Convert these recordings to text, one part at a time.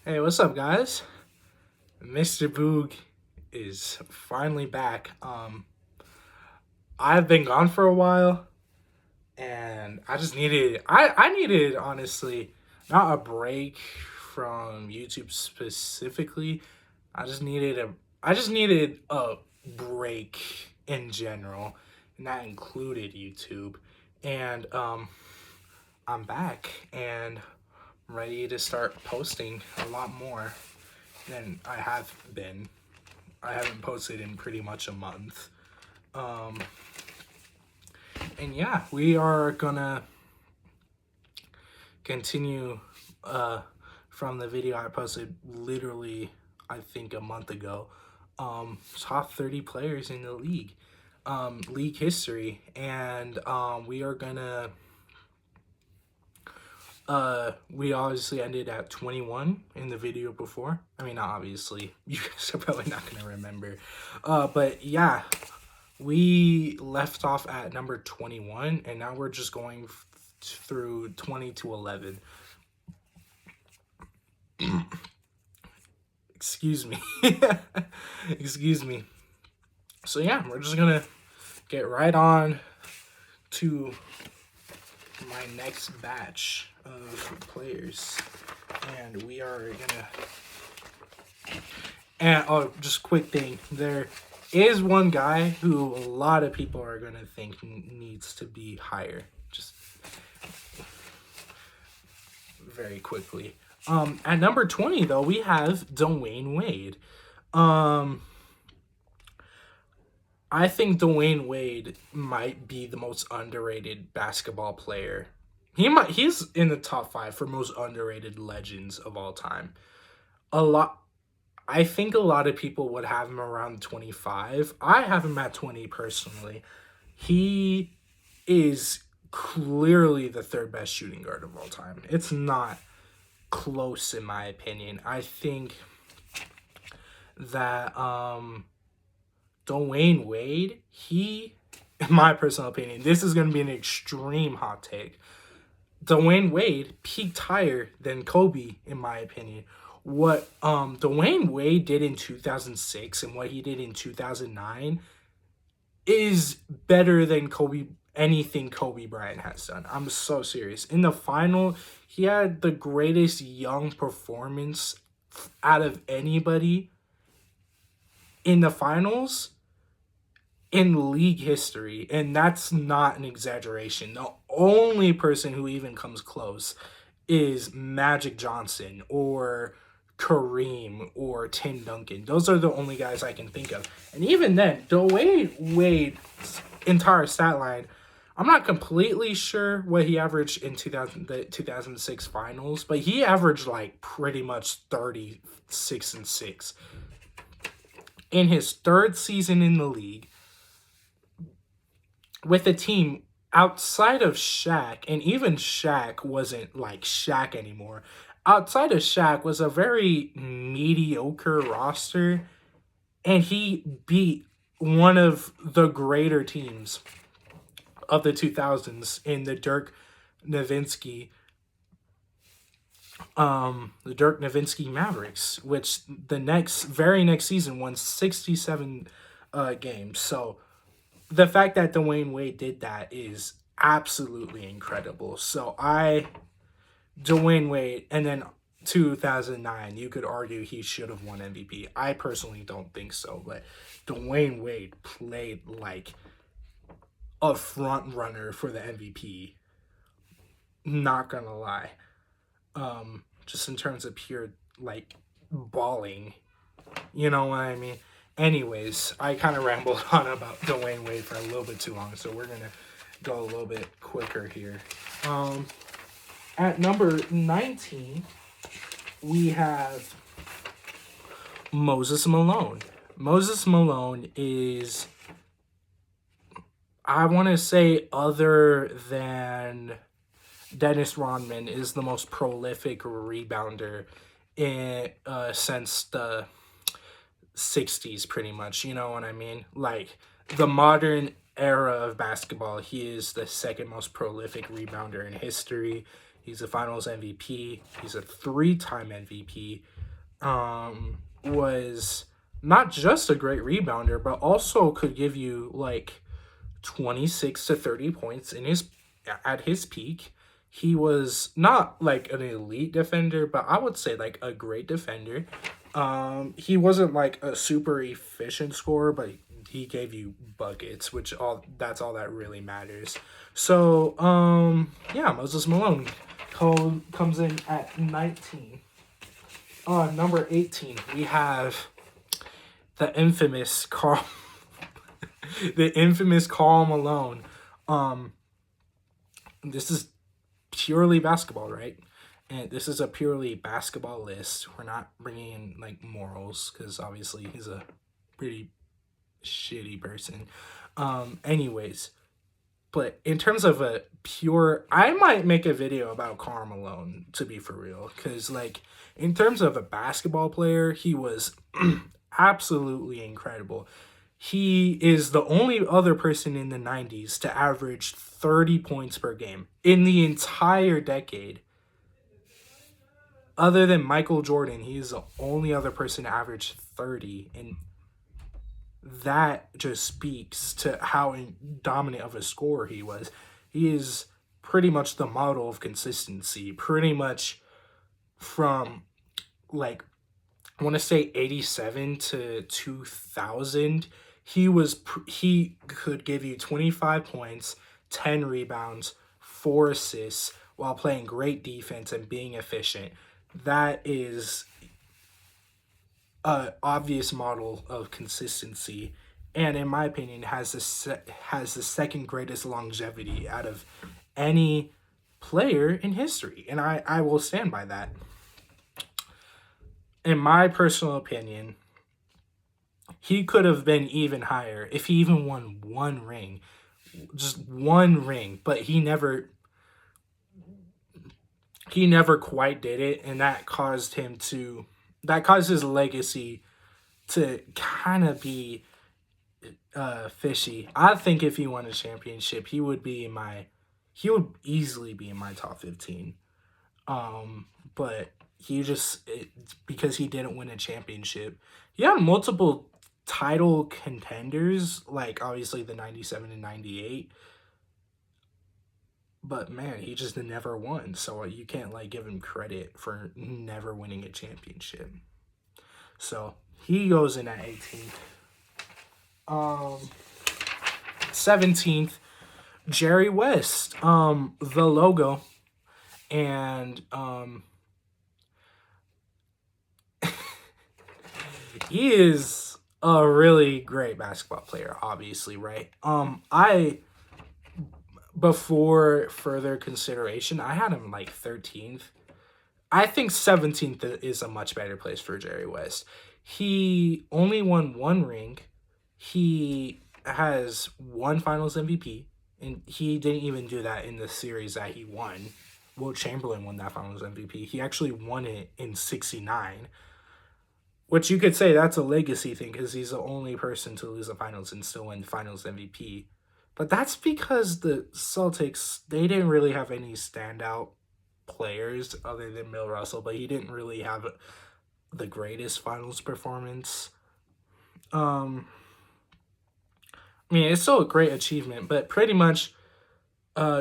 Hey, what's up, guys? Mr. Boog is finally back. I've been gone for a while, and I just needed. I needed honestly not a break from YouTube specifically. I just needed a. I just needed a break in general, and that included YouTube. And I'm back and ready to start posting a lot more than I have been. I haven't posted in pretty much a month. Um, and yeah, we are gonna continue from the video I posted literally, I think, a month ago. Top 30 players in the league, league history. And we are gonna we obviously ended at 21 in the video before. I mean, not obviously. You guys are probably not going to remember. But yeah, we left off at number 21, and now we're just going through 20 to 11. Excuse me. Excuse me. So yeah, we're just going to get right on to my next batch of players. And we are gonna. And oh, just quick thing. There is one guy who a lot of people are gonna think needs to be higher. Just very quickly. At number 20 though, we have Dwayne Wade. I think Dwayne Wade might be the most underrated basketball player. He's in the top 5 for most underrated legends of all time. A lot I think a lot of people would have him around 25. I have him at 20 personally. He is clearly the third best shooting guard of all time. It's not close in my opinion. I think that Dwayne Wade, in my personal opinion, this is going to be an extreme hot take. Dwayne Wade peaked higher than Kobe, in my opinion. What Dwayne Wade did in 2006 and what he did in 2009 is better than anything Kobe Bryant has done. I'm so serious. In the final, he had the greatest young performance out of anybody in the finals in league history, and that's not an exaggeration. The only person who even comes close is Magic Johnson or Kareem or Tim Duncan. Those are the only guys I can think of. And even then, Dwayne Wade's entire stat line, I'm not completely sure what he averaged in the 2006 finals, but he averaged like pretty much 36 and 6. In his third season in the league, with a team outside of Shaq, and even Shaq wasn't like Shaq anymore. Outside of Shaq was a very mediocre roster, and he beat one of the greater teams of the 2000s in the Dirk Nowitzki Mavericks, which the very next season won 67 games. So the fact that Dwayne Wade did that is absolutely incredible. So Dwayne Wade, and then 2009, you could argue he should have won MVP. I personally don't think so, but Dwayne Wade played like a front runner for the MVP. Not gonna lie. Just in terms of pure like balling, you know what I mean? Anyways, I kind of rambled on about Dwayne Wade for a little bit too long, so we're gonna go a little bit quicker here. At number 19, we have Moses Malone. Moses Malone is, I want to say, other than Dennis Rodman, is the most prolific rebounder since the 60s, pretty much. You know what I mean? Like the modern era of basketball, he is the second most prolific rebounder in history. He's a Finals MVP. He's a 3-time MVP. Was not just a great rebounder, but also could give you like 26 to 30 points at his peak. He was not like an elite defender, but I would say like a great defender. He wasn't like a super efficient scorer, but he gave you buckets, which that's all that really matters. So, yeah, Moses Malone comes in at 19. Number 18, we have the infamous Karl Malone. This is purely basketball, right? And this is a purely basketball list. We're not bringing in like morals because obviously he's a pretty shitty person. Anyways, but in terms of a pure, I might make a video about Karl Malone, to be for real, because like in terms of a basketball player, he was absolutely incredible. He is the only other person in the 90s to average 30 points per game in the entire decade. Other than Michael Jordan, he is the only other person to average 30. And that just speaks to how dominant of a scorer he was. He is pretty much the model of consistency. Pretty much from, like, I want to say 87 to 2000, he could give you 25 points, 10 rebounds, 4 assists while playing great defense and being efficient. That is a obvious model of consistency, and in my opinion has the second greatest longevity out of any player in history, and I will stand by that. In my personal opinion, he could have been even higher if he even won one ring. Just one ring. But he never quite did it, and that caused his legacy to kind of be fishy. I think if he won a championship, he would easily be in my top 15. But because he didn't win a championship. He had multiple title contenders, like obviously the 97 and 98. But man, he just never won. So you can't like give him credit for never winning a championship. So he goes in at 18th. 17th, Jerry West. The logo. And he is a really great basketball player, obviously, right? Before further consideration, I had him like 13th. I think 17th is a much better place for Jerry West. He only won one ring. He has one Finals MVP, and he didn't even do that in the series that he won. Wilt Chamberlain won that Finals MVP. He actually won it in 69. Which you could say that's a legacy thing because he's the only person to lose the finals and still win Finals MVP. But that's because the Celtics, they didn't really have any standout players other than Bill Russell, but he didn't really have the greatest finals performance. I mean, it's still a great achievement, but pretty much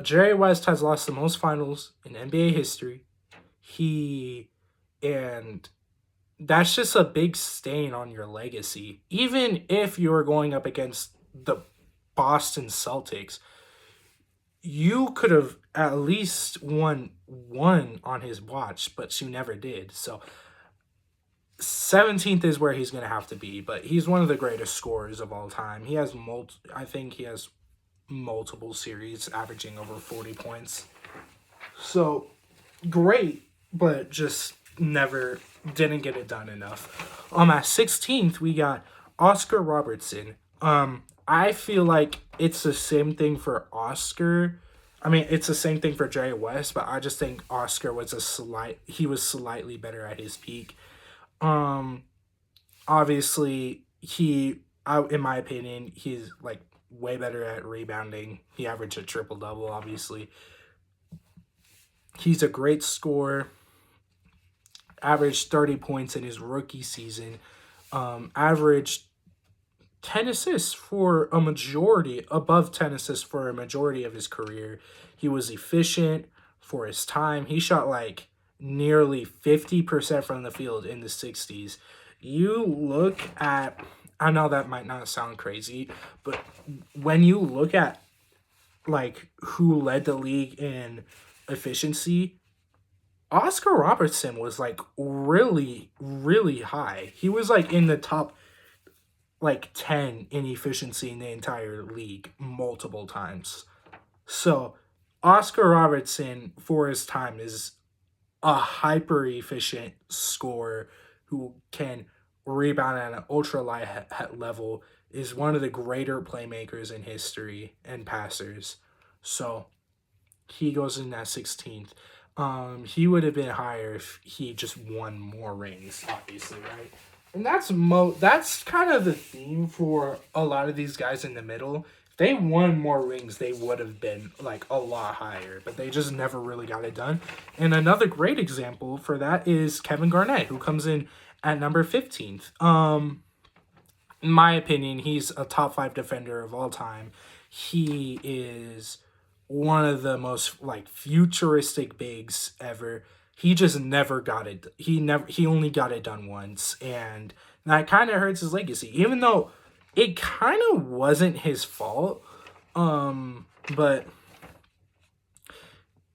Jerry West has lost the most finals in NBA history. And that's just a big stain on your legacy. Even if you're going up against the Boston Celtics, you could have at least won one on his watch, but you never did. So 17th is where he's going to have to be, but he's one of the greatest scorers of all time. He has I think he has multiple series averaging over 40 points. So great, but just never didn't get it done enough. At 16th, we got Oscar Robertson. I feel like it's the same thing for Oscar. I mean, it's the same thing for Jerry West, but I just think Oscar was slightly better at his peak. Obviously, in my opinion, he's like way better at rebounding. He averaged a triple-double, obviously. He's a great scorer. Averaged 30 points in his rookie season. Averaged 10 assists for a majority, above 10 assists for a majority of his career. He was efficient for his time. He shot like nearly 50% from the field in the 60s. You look at, I know that might not sound crazy, but when you look at like who led the league in efficiency, Oscar Robertson was like really, really high. He was like in the top like 10 in efficiency in the entire league multiple times. So Oscar Robertson for his time is a hyper efficient scorer who can rebound at an ultra light level, is one of the greater playmakers in history and passers. So he goes in at 16th. He would have been higher if he just won more rings, obviously, right? And that's kind of the theme for a lot of these guys in the middle. If they won more rings, they would have been like a lot higher, but they just never really got it done. And another great example for that is Kevin Garnett, who comes in at number 15th. In my opinion, he's a top 5 defender of all time. He is one of the most like futuristic bigs ever. He just never got it. He only got it done once, and that kind of hurts his legacy. Even though it kind of wasn't his fault, but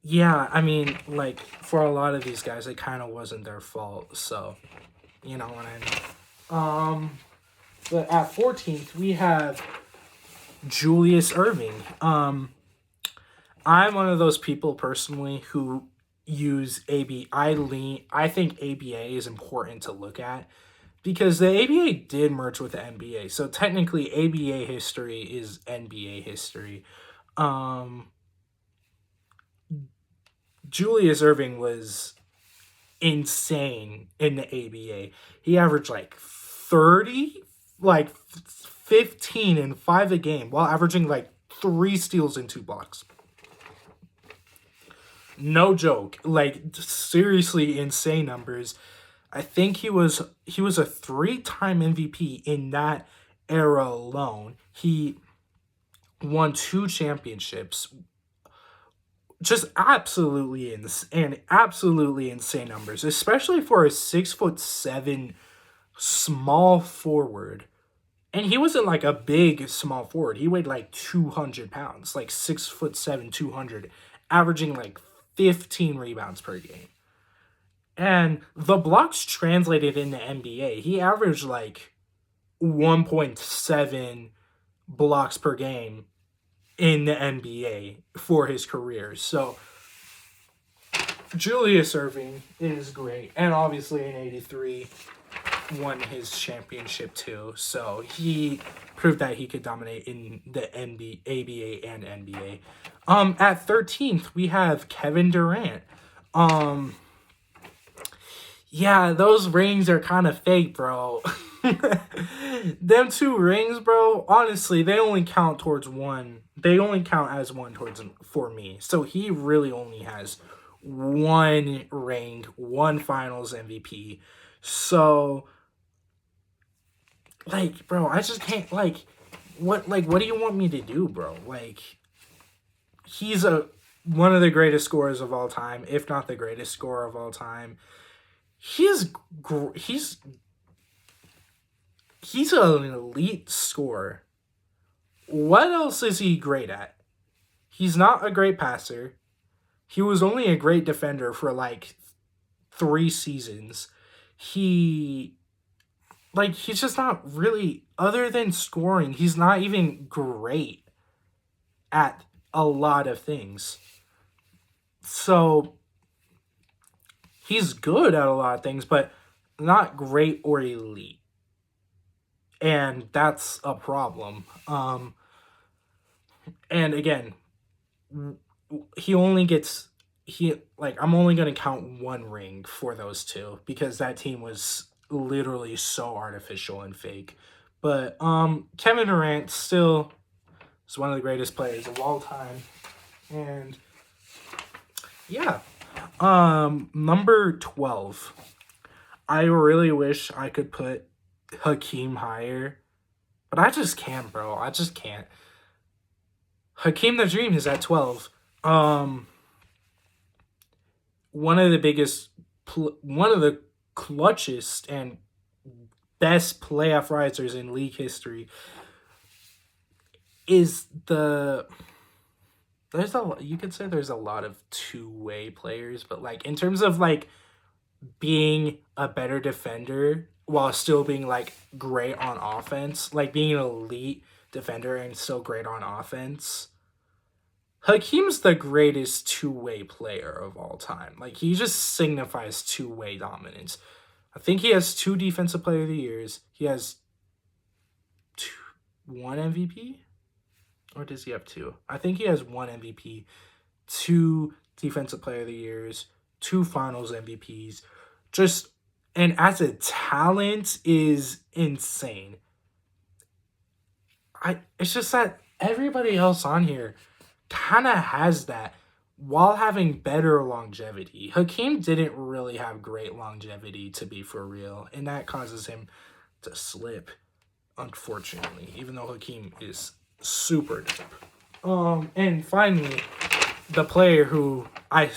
yeah, I mean, like for a lot of these guys, it kind of wasn't their fault. So, you know what I mean. But at 14th, we have Julius Erving. I'm one of those people personally who use AB. I think ABA is important to look at because the ABA did merge with the NBA. So technically ABA history is NBA history. Julius Erving was insane in the ABA. He averaged like 30, like 15 and 5 a game while averaging like 3 steals and 2 blocks. No joke. Like seriously insane numbers. I think he was a 3-time MVP in that era alone. He won 2 championships. Just absolutely insane numbers, especially for a 6'7" small forward. And he wasn't like a big small forward. He weighed like 200 pounds, like 6'7", 200, averaging like 15 rebounds per game. And the blocks translated in the NBA. He averaged like 1.7 blocks per game in the NBA for his career. So Julius Erving is great. And obviously in 83 won his championship too. So he proved that he could dominate in the ABA and NBA. At 13th, we have Kevin Durant. Yeah, those rings are kind of fake, bro. Them 2 rings, bro, honestly, they only count towards one. They only count as one for me. So he really only has 1 ring, 1 finals MVP. So like, bro, I just can't what do you want me to do, bro? Like, he's one of the greatest scorers of all time, if not the greatest scorer of all time. He's an elite scorer. What else is he great at? He's not a great passer. He was only a great defender for like 3 seasons. He's just not really, other than scoring, he's not even great at a lot of things. So he's good at a lot of things, but not great or elite. And that's a problem. And again, I'm only going to count 1 ring for those 2 because that team was literally so artificial and fake. But Kevin Durant still is one of the greatest players of all time. And yeah, Number 12. I really wish I could put Hakeem higher, but I just can't, bro. I just can't. Hakeem the Dream is at 12. One of the biggest, one of the clutchest and best playoff risers in league history is you could say there's a lot of two-way players, but like in terms of like being a better defender while still being like great on offense, like being an elite defender and still great on offense, Hakeem's the greatest two-way player of all time. Like, he just signifies two-way dominance. I think he has 2 Defensive Player of the Years. He has 1 MVP? Or does he have 2? I think he has 1 MVP, 2 Defensive Player of the Years, 2 Finals MVPs. And as a talent is insane. It's just that everybody else on here kind of has that while having better longevity. Hakeem didn't really have great longevity, to be for real, and that causes him to slip, unfortunately, even though Hakeem is super dope. And finally, the player who I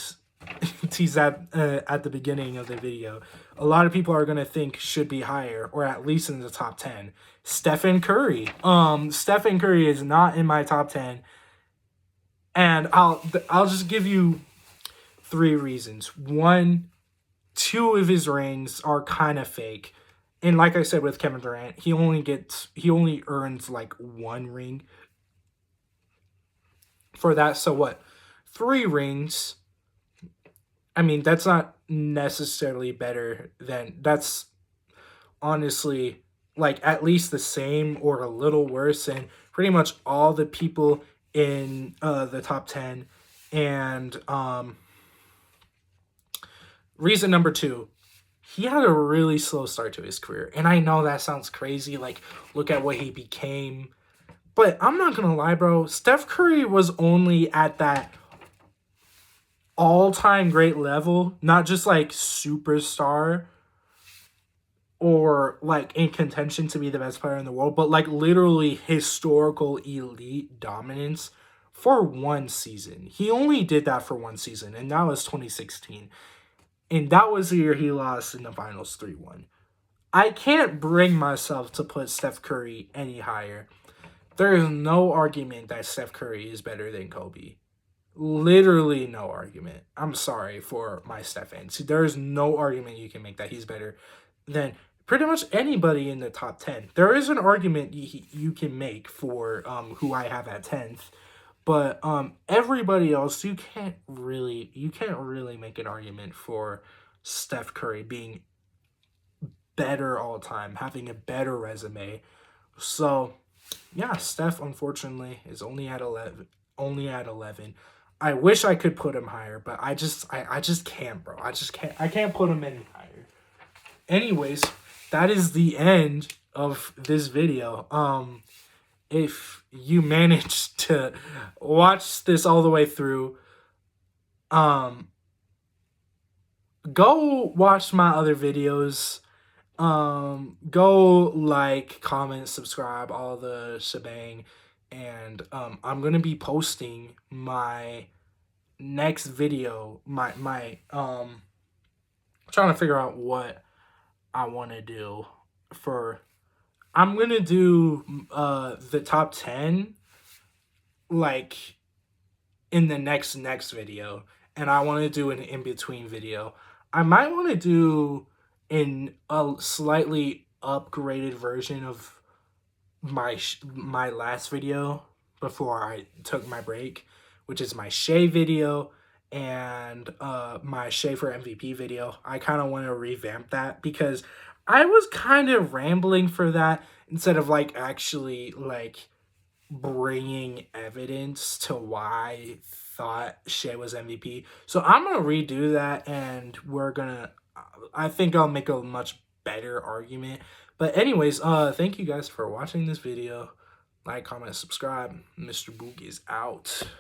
teased at the beginning of the video, a lot of people are going to think should be higher, or at least in the top 10, Stephen Curry. Stephen Curry is not in my top 10. And I'll just give you 3 reasons. 1, 2 of his rings are kind of fake. And like I said with Kevin Durant, he only earns like 1 ring for that. So what? 3 rings. I mean, that's not necessarily better than, that's honestly like at least the same or a little worse than pretty much all the people in the top 10. And reason number 2, he had a really slow start to his career. And I know that sounds crazy, like, look at what he became. But I'm not gonna lie, bro. Steph Curry was only at that all-time great level, not just like superstar or like in contention to be the best player in the world, but like literally historical elite dominance for 1 season. He only did that for 1 season, and that was 2016. And that was the year he lost in the finals 3-1. I can't bring myself to put Steph Curry any higher. There is no argument that Steph Curry is better than Kobe. Literally no argument. I'm sorry for my Steph fans. There is no argument you can make that he's better than pretty much anybody in the top 10. There is an argument you can make for who I have at 10th, but everybody else you can't really make an argument for Steph Curry being better all time, having a better resume. So yeah, Steph unfortunately is only at 11. I wish I could put him higher, but I just can't, bro. I can't put him any higher. Anyways, that is the end of this video. If you managed to watch this all the way through, go watch my other videos. Go like, comment, subscribe, all the shebang. And I'm gonna be posting my next video. Trying to figure out what I want to do for. I'm gonna do the top 10 like in the next video, and I want to do an in-between video. I might want to do in a slightly upgraded version of my last video before I took my break, which is my Shea video and my Shea for MVP video. I kind of want to revamp that because I was kind of rambling for that instead of like actually like bringing evidence to why I thought Shea was MVP. So I'm gonna redo that, and I think I'll make a much better argument. But anyways, thank you guys for watching this video. Like, comment, subscribe. Mr. Boog is out.